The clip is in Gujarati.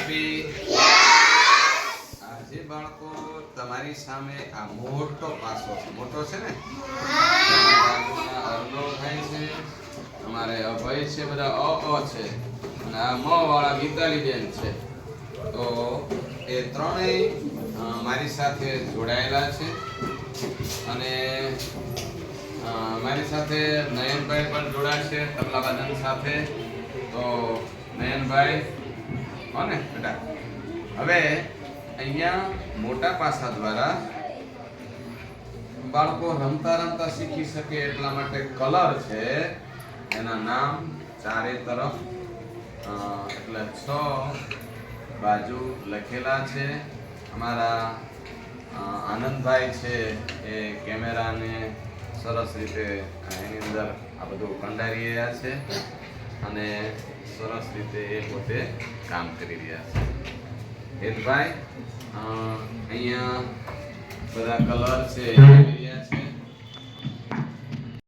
હેપી આજે બાળકો તમારી સામે આ મોટો પાસો છે. મોટો છે ને? અરલો થાય છે, અમારે અભય છે, બધા અ છે, અને આ મ વાળા ગીતાલી બેન છે. તો એ ત્રણેય મારી સાથે જોડાયેલા છે. અને મારી સાથે નયનભાઈ પણ જોડાશે તબલા વાદન સાથે. તો નયનભાઈ હો ને બેટા? હવે અહીંયા મોટા પાસા દ્વારા બાળકો રમતા રમતા શીખી શકે એટલા માટે કલર છે, એના નામ ચારે તરફ એટલે 6 બાજુ લખેલા છે. અમારા આનંદભાઈ છે એ કેમેરાને સરસ રીતે એની અંદર આ બધું કંડારી રહ્યા છે અને સરસ રીતે એ પોતે કામ કરી રહ્યા છે. હેતભાઈ અહીંયા બધા કલર છે એ રહ્યા છે.